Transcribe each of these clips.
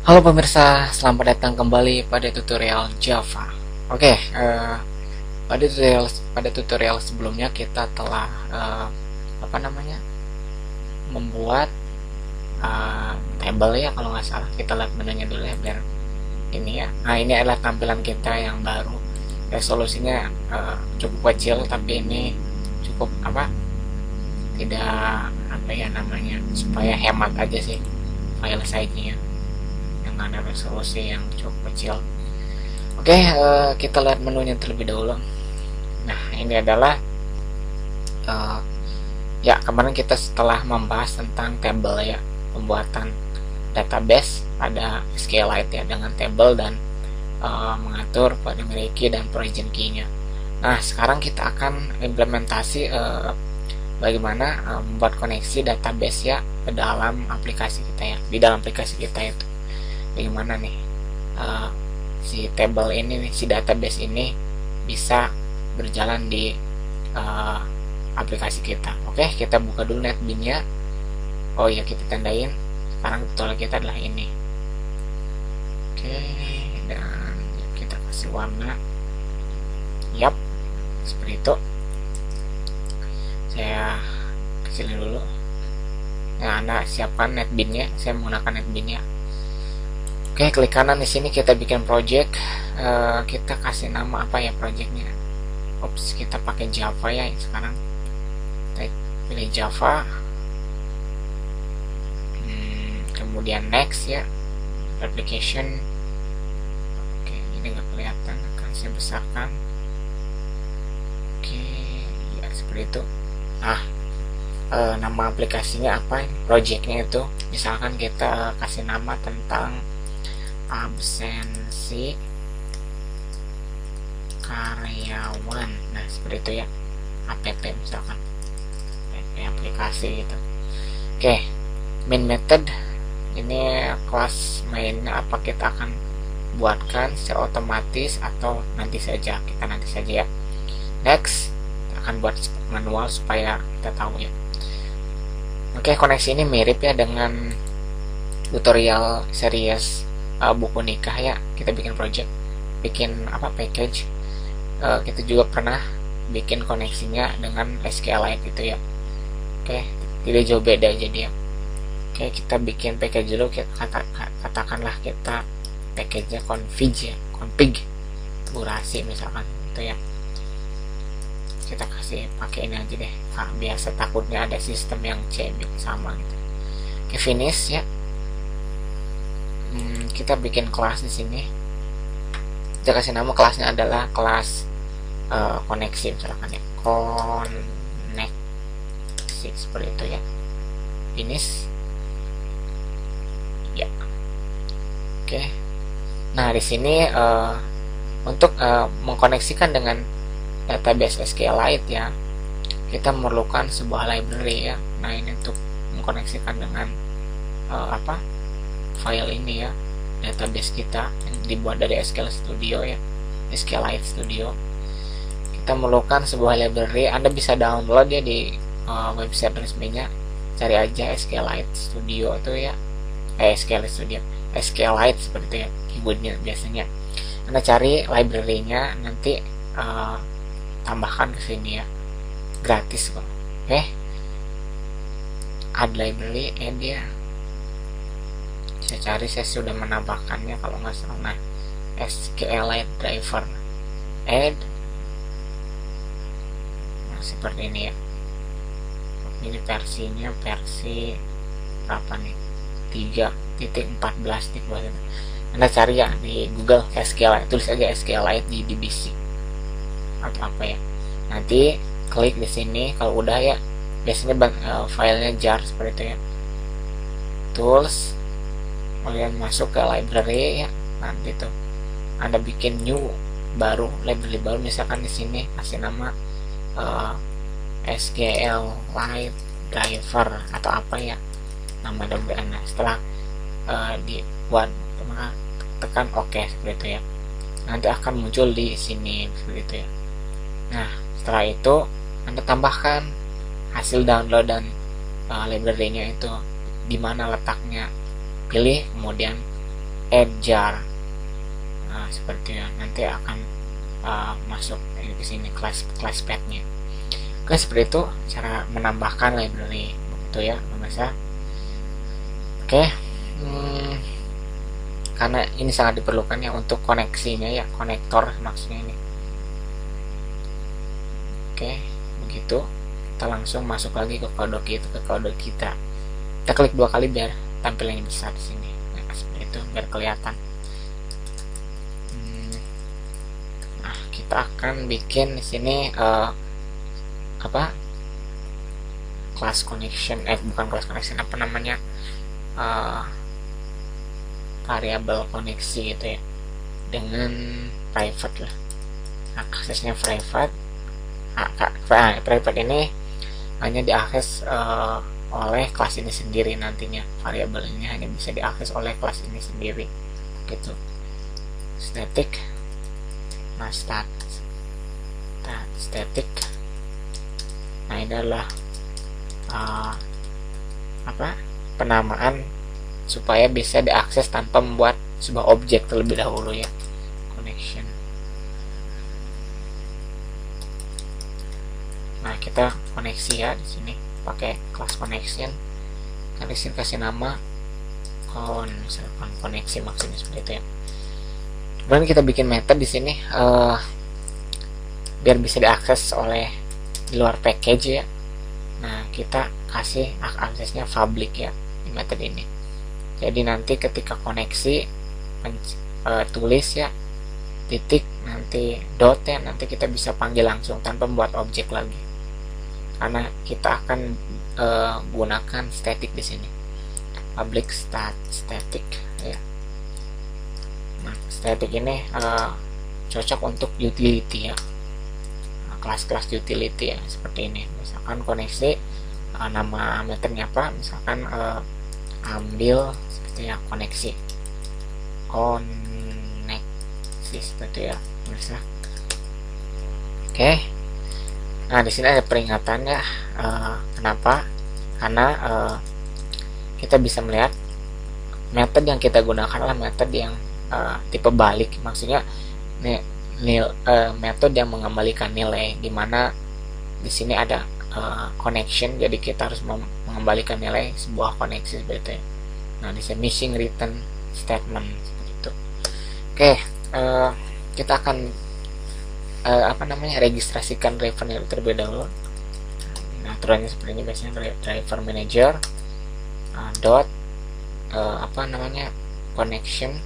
Halo pemirsa, selamat datang kembali pada tutorial Java. Oke, pada tutorial sebelumnya kita telah membuat table ya, kalau nggak salah. Kita lihat menunya dulu ya, biar ini ya. Nah, ini adalah tampilan kita yang baru. Resolusinya cukup kecil, tapi ini cukup tidak supaya hemat aja sih file size-nya dengan resolusi yang cukup kecil. Oke, kita lihat menunya terlebih dahulu. Nah, ini adalah kemarin kita setelah membahas tentang table ya, pembuatan database pada SQLite ya, dengan table dan mengatur primary key dan origin key-nya. Nah, sekarang kita akan implementasi bagaimana membuat koneksi database ya ke dalam aplikasi kita ya, di dalam aplikasi kita itu. Bagaimana nih si table ini nih, si database ini bisa berjalan di aplikasi kita. Oke, kita buka dulu netbeans-nya. Oh ya, kita tandain sekarang tutorial kita adalah ini. Oke, dan kita kasih warna. Yap, seperti itu. Saya kecilin dulu. Nah, Anda siapkan netbeans-nya. Saya menggunakan netbeans-nya. Oke, klik kanan di sini, kita bikin project. Kita kasih nama apa ya projectnya? Oops, kita pakai Java ya sekarang. Kita pilih Java. Kemudian next ya, application. Oke, ini nggak kelihatan, akan saya besarkan. Oke, ya seperti itu. Nah, nama aplikasinya apa? Projectnya itu, misalkan kita kasih nama tentang absensi karyawan. Nah, seperti itu ya, app misalkan, aplikasi gitu. Oke, main method ini kelas mainnya apa kita akan buatkan secara otomatis atau nanti saja, kita nanti saja ya. Next, kita akan buat manual supaya kita tahu ya. Oke, koneksi ini mirip ya dengan tutorial series buku nikah ya. Kita bikin project, bikin package. Kita juga pernah bikin koneksinya dengan SQLite gitu ya. Oke, tidak jauh beda jadi ya. Oke, kita bikin package dulu. Katakanlah kita package-nya konfigurasi misalkan gitu ya. Kita kasih pakai ini aja deh. Biasa takutnya ada sistem yang sama gitu. Oke, finish ya. Kita bikin kelas di sini. Kita kasih nama kelasnya adalah kelas koneksi misalkan ya, koneksi seperti itu ya. Finish ya. Oke, nah di sini untuk mengkoneksikan dengan database SQLite ya, kita memerlukan sebuah library ya. Nah, ini untuk mengkoneksikan dengan file ini ya, database kita yang dibuat dari SQL Studio ya, SQLite Studio. Kita memerlukan sebuah library. Anda bisa download ya di website resminya. Cari aja SQLite Studio itu ya, SQLite seperti itu ya, keywordnya biasanya. Anda cari library-nya, nanti tambahkan ke sini ya, gratis kok. Oke, add library, add ya. Saya cari, saya sudah menambahkannya kalau nggak salah. Nah, SQLite driver, add. Nah, seperti ini ya. Ini versinya versi berapa nih? 3.14. Anda cari ya di Google SQLite, tulis aja SQLite di DBC atau apa ya. Nanti klik di sini. Kalau udah ya, biasanya filenya jar seperti itu ya. Tools, kemudian masuk ke library ya. Nanti tuh Anda bikin new library baru, misalkan di sini kasih nama SQLite driver atau apa ya, nama domain. Setelah dibuat, maka tekan OK seperti itu ya. Nanti akan muncul di sini seperti itu ya. Nah, setelah itu Anda tambahkan hasil download dan library-nya itu di mana letaknya. Pilih, kemudian add jar. Nah, seperti ya, nanti akan masuk ke sini class path-nya. Oke, seperti itu cara menambahkan library itu ya pemirsa. Oke, karena ini sangat diperlukan ya untuk koneksinya ya, konektor maksudnya ini. Oke, begitu kita langsung masuk lagi ke kode kita. Kita klik 2 kali biar tampilannya besar di sini. Nah, seperti itu biar kelihatan. Nah, kita akan bikin di sini class connection, bukan class connection, apa namanya, variabel koneksi gitu ya, dengan private lah. Nah, aksesnya private. Private ini hanya diakses oleh kelas ini sendiri nantinya. Variabel ini hanya bisa diakses oleh kelas ini sendiri gitu. Static. Nah, static. Nah, ini adalah penamaan supaya bisa diakses tanpa membuat sebuah objek terlebih dahulu ya. Connection. Nah, kita koneksi ya di sini pakai class connection. Kasih nama misalkan koneksi, maksudnya seperti itu ya. Kemudian kita bikin method di sini biar bisa diakses oleh di luar package ya. Nah, kita kasih aksesnya public ya di method ini. Jadi nanti ketika koneksi tulis ya titik, nanti dot ya, nanti kita bisa panggil langsung tanpa membuat objek lagi, karena kita akan gunakan static di sini. Public static ya. Nah, static ini cocok untuk utility ya, kelas-kelas utility ya, seperti ini. Misalkan koneksi, nama metodenya apa, misalkan ambil seperti ya, koneksi seperti ya bisa. Oke. Nah, di sini ada peringatan ya. Kenapa? Karena kita bisa melihat metode yang kita gunakan adalah metode yang tipe balik, maksudnya metode yang mengembalikan nilai, dimana di sini ada connection, jadi kita harus mengembalikan nilai sebuah koneksi seperti itu. Nah, di sini missing return statement seperti itu. Oke, kita akan registrasikan drivernya terlebih dahulu. Nah, aturannya seperti ini biasanya, driver manager dot connection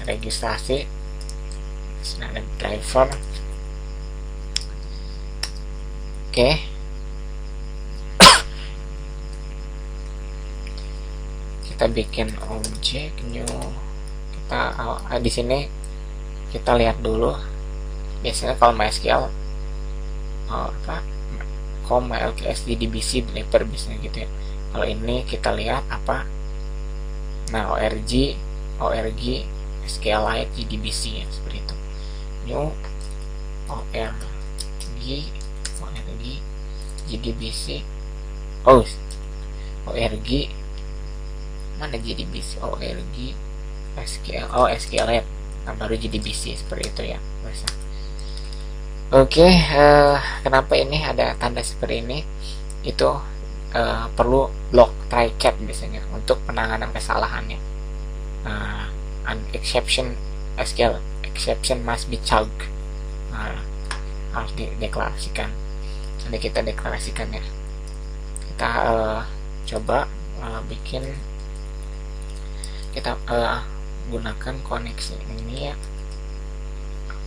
registrasi. Di sini ada driver. Oke. Kita bikin objek new. Kita di sini kita lihat dulu. Biasanya kalau MySQL MyLKS DBC deliver biasanya gitu ya. Kalau ini kita lihat apa? Nah, org SQLite JDBC ya, seperti itu. New org JDBC. Org mana JDBC? Org SQLite. Nah, baru JDBC seperti itu ya. Oke, kenapa ini ada tanda seperti ini? Itu perlu block try-catch biasanya untuk penanganan kesalahannya. Exception SQL exception must be chugged. Harus dideklarasikan. Nanti kita deklarasikan ya. Kita coba bikin, kita gunakan koneksi ini ya.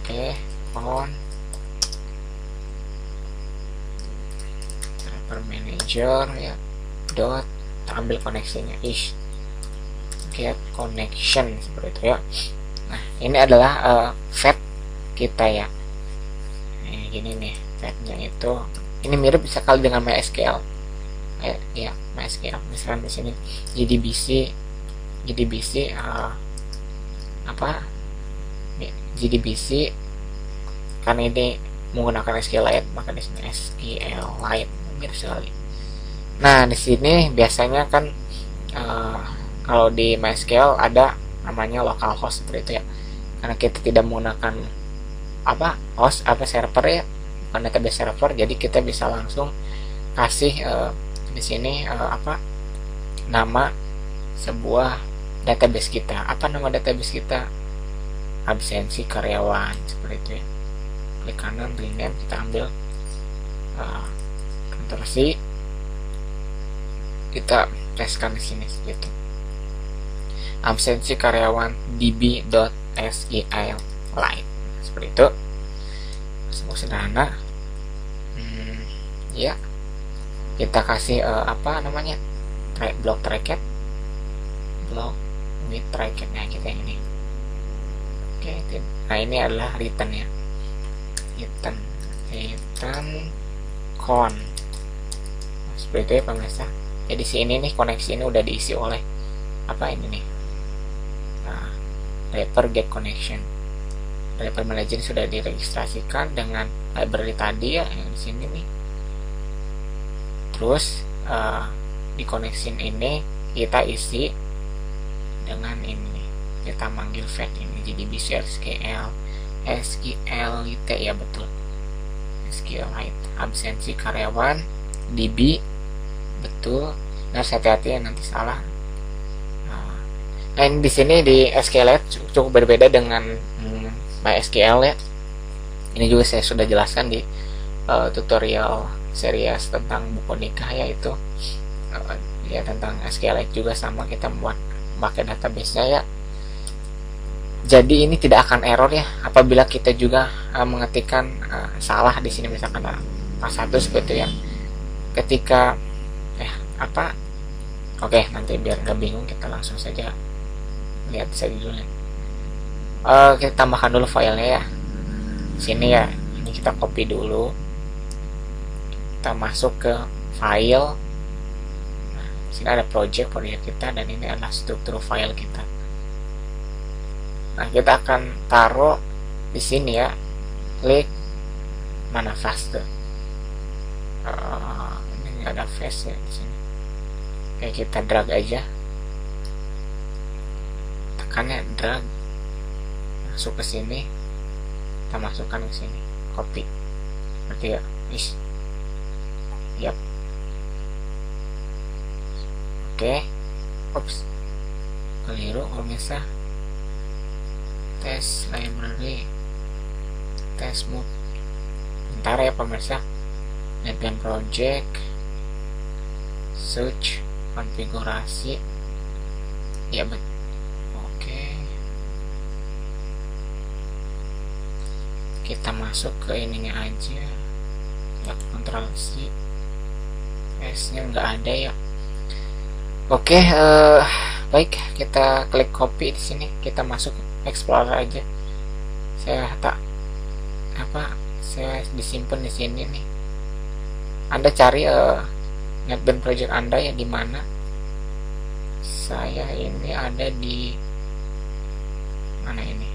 Oke, on manager ya, dot, ambil koneksinya is get connection seperti itu ya. Nah, ini adalah fetch kita ya. Nah, gini nih fetchnya itu, ini mirip sekali dengan MySQL ya, MySQL. Misalkan di sini JDBC JDBC karena ini menggunakan SQLite, maka di sini SQLite mirip sekali. Nah, di sini biasanya kan kalau di MySQL ada namanya localhost seperti itu ya, karena kita tidak menggunakan server ya, bukan database server, jadi kita bisa langsung kasih di sini nama sebuah database kita. Apa nama database kita? Absensi karyawan, seperti itu ya. Klik kanan, rename, kita ambil Ctrl C, kita pastekan di sini gitu. Absensi karyawan db.sqlite, seperti itu. Semua sederhana. Ya, kita kasih block bracket, block with bracket, nah kita yang ini. Oke, nah ini adalah return ya, return con, seperti itu ya pemirsa. Jadi sini nih koneksi ini udah diisi oleh ini nih, wrapper get connection. Wrapper manager sudah diregistrasikan dengan library tadi ya, yang di sini nih. Terus di connection ini kita isi dengan ini, kita manggil fetch ini jadi bisa SQLite ya, betul, SQLite absensi karyawan db, betul. Nah, hati-hati ya, nanti salah. Nah, di sini di SQLite cukup berbeda dengan MySQL ya. Ini juga saya sudah jelaskan di tutorial series tentang buku nikah, yaitu ya tentang SQLite juga sama, kita membuat pakai database-nya ya. Jadi ini tidak akan error ya apabila kita juga mengetikkan salah di sini, misalkan pas 1 seperti itu ya. Ketika oke, nanti biar nggak bingung kita langsung saja lihat saja dulu. Kita tambahkan dulu filenya ya. Sini ya, ini kita copy dulu. Kita masuk ke file. Nah, sini ada project kita, dan ini adalah struktur file kita. Nah, kita akan taruh di sini ya. Klik mana fast. Ini nggak ada fast ya di sini. Oke, kita drag aja. Tekannya drag. Masuk ke sini. Kita masukkan ke sini. Copy. Seperti ya. Yap. Oke. Oops. Keliru pemirsa. Test library, test mode. Bentar ya pemirsa. NetBeans project, search, konfigurasi. Ya betul. Oke. Kita masuk ke ininya aja. Ya, Ctrl C. S-nya nggak ada ya. Oke, baik, kita klik copy di sini. Kita masuk Explorer aja. Saya disimpan di sini nih. Anda cari NetBeans project Anda ya di mana. Saya ini ada di mana ini?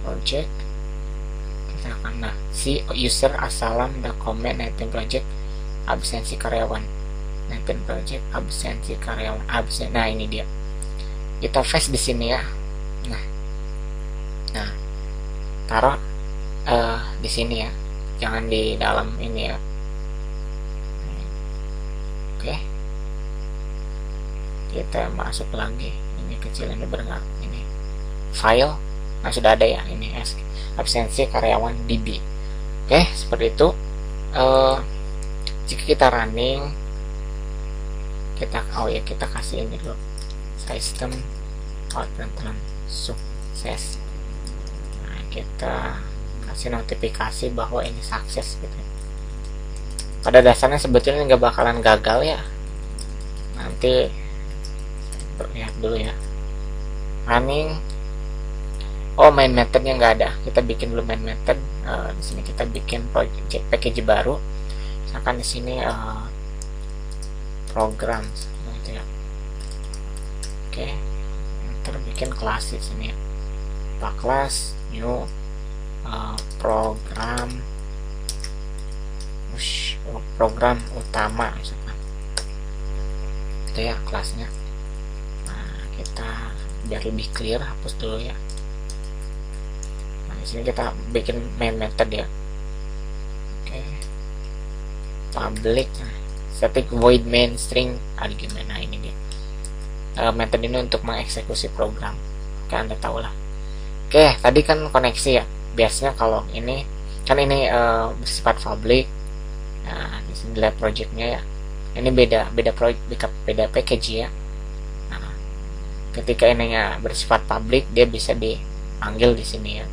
Project. Kita akan si user asalam dokumen NetBeans project absensi karyawan. NetBeans project absensi karyawan absen. Nah, ini dia. Kita paste di sini ya. Nah, taruh di sini ya, jangan di dalam ini ya. Oke, kita masuk lagi. Ini kecil, ini berenggak. Ini file. Nah, sudah ada ya. Ini absensi karyawan db. Oke, seperti itu. Jika kita running, kita kasih ini dulu. Sistem output sukses. Nah, kita kasih notifikasi bahwa ini sukses gitu. Pada dasarnya sebetulnya nggak bakalan gagal ya. Nanti lihat dulu ya. Running. Oh, main methodnya nggak ada. Kita bikin dulu main method. Di sini kita bikin project package baru. Misalkan di sini program gitu ya. Oke, bikin kelas di sini. Kelas new program utama misalkan. gitu ya kelasnya. Nah, kita biar lebih clear hapus dulu ya. Nah, di sini kita bikin main method ya. Oke. Public static void main string argument. Nah, ini dia. Method ini untuk mengeksekusi program. Oke, Anda tahu lah. Oke, tadi kan koneksi ya. Biasanya kalau ini kan ini bersifat public. Nah, di sini lihat projectnya ya. Ini beda package ya. Nah, ketika ininya bersifat public, dia bisa dipanggil di sini ya.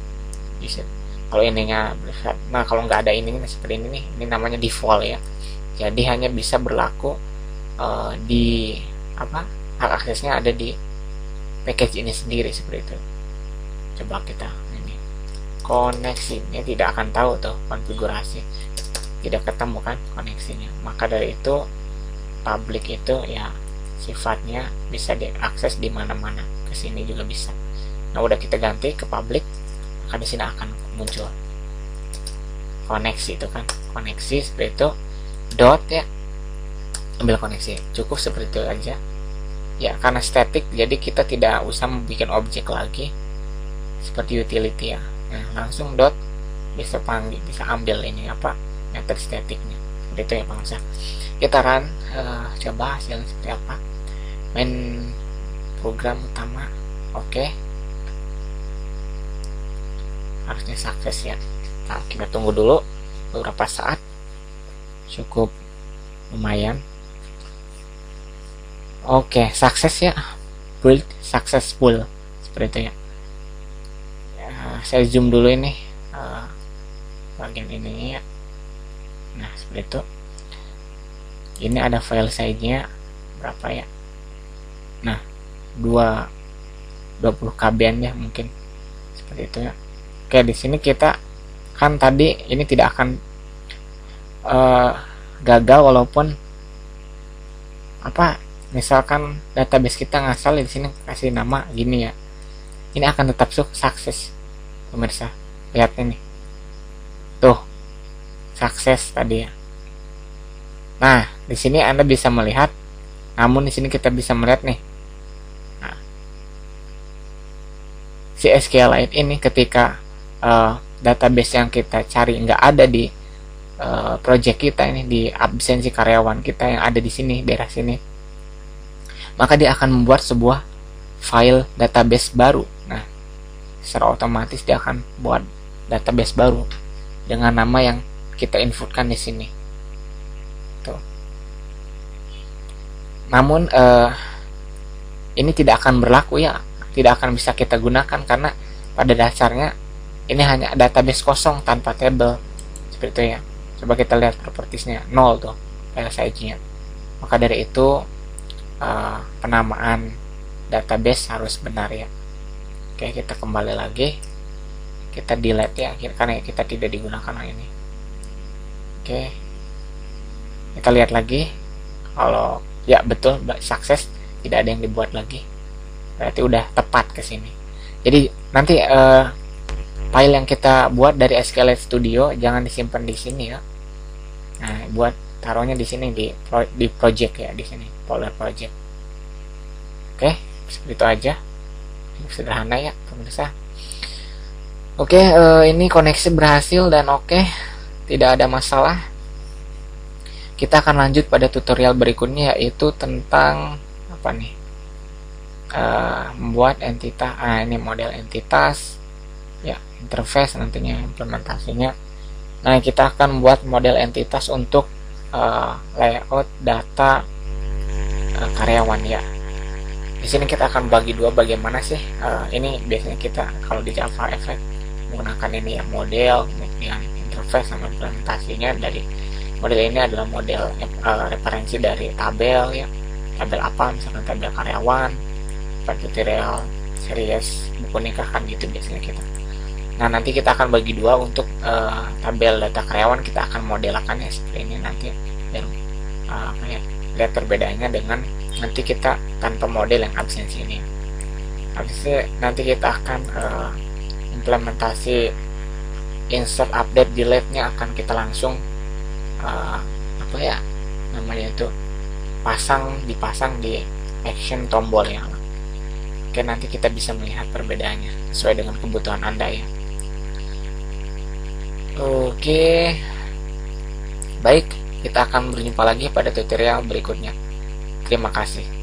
Bisa. Kalau ininya bersifat, nah kalau nggak ada ini seperti ini nih, ini namanya default ya. Jadi hanya bisa berlaku di apa? Hak aksesnya ada di package ini sendiri seperti itu. Coba kita ini koneksi, ini tidak akan tahu tuh konfigurasi, tidak ketemu kan koneksinya. Maka dari itu public itu ya sifatnya bisa diakses di mana-mana, ke sini juga bisa. Nah, udah kita ganti ke public, maka di sini akan muncul koneksi itu kan, koneksi seperti itu dot ya, ambil koneksi, cukup seperti itu aja ya. Karena static jadi kita tidak usah membuat objek lagi seperti utility ya. Nah, langsung dot bisa panggil, bisa ambil ini apa method staticnya seperti itu ya bangsa. Kita run, coba hasilnya seperti apa. Main program utama oke. Harusnya sukses ya. Nah, kita tunggu dulu beberapa saat, cukup lumayan. Oke, sukses ya, build successful seperti itu ya. Saya zoom dulu ini bagian ini ya. Nah, seperti itu. Ini ada file size-nya berapa ya? Nah, 20 KB ya mungkin seperti itu ya. Oke, di sini kita kan tadi ini tidak akan gagal walaupun apa, misalkan database kita ngasal, di sini kasih nama gini ya. Ini akan tetap sukses pemirsa. Lihat ini. Tuh. Sukses tadi ya. Nah, di sini Anda bisa melihat, namun di sini kita bisa melihat nih. Nah, si SQLite ini ketika database yang kita cari nggak ada di project kita ini, di absensi karyawan kita yang ada di sini, daerah sini, maka dia akan membuat sebuah file database baru. Nah, secara otomatis dia akan buat database baru dengan nama yang kita inputkan di sini. Tuh. Namun ini tidak akan berlaku ya, tidak akan bisa kita gunakan karena pada dasarnya ini hanya database kosong tanpa table seperti itu ya. Coba kita lihat propertiesnya 0 tuh file size-nya. Maka dari itu penamaan database harus benar ya. Oke, kita kembali lagi, kita delete ya karena kita tidak digunakan ini. Oke, kita lihat lagi, kalau ya betul sukses, tidak ada yang dibuat lagi, berarti udah tepat ke sini. Jadi nanti file yang kita buat dari SQLite Studio jangan disimpan di sini ya. Nah, buat taruhnya di sini di project ya, di sini folder project. Oke, seperti itu aja, sederhana ya pemirsa. Oke, ini koneksi berhasil dan oke, tidak ada masalah. Kita akan lanjut pada tutorial berikutnya, yaitu tentang apa nih, membuat entitas. Ini model entitas ya, interface nantinya implementasinya. Nah, kita akan membuat model entitas untuk layout data karyawan ya. Di sini kita akan bagi dua, bagaimana sih ini biasanya kita kalau di Java Effect menggunakan ini ya, model dengan interface sama implementasinya. Dari model ini adalah model referensi dari tabel ya, tabel apa, misalkan tabel karyawan, tutorial series buku nikah kan gitu biasanya kita. Nah, nanti kita akan bagi dua untuk tabel data karyawan, kita akan modelkannya seperti ini nanti biar lihat perbedaannya dengan nanti kita tanpa model yang absensi ini. Habis itu nanti kita akan implementasi insert, update, delete nya akan kita langsung apa ya namanya itu, dipasang di action tombol ya. Oke, nanti kita bisa melihat perbedaannya sesuai dengan kebutuhan Anda ya. Oke, baik, kita akan berjumpa lagi pada tutorial berikutnya. Terima kasih.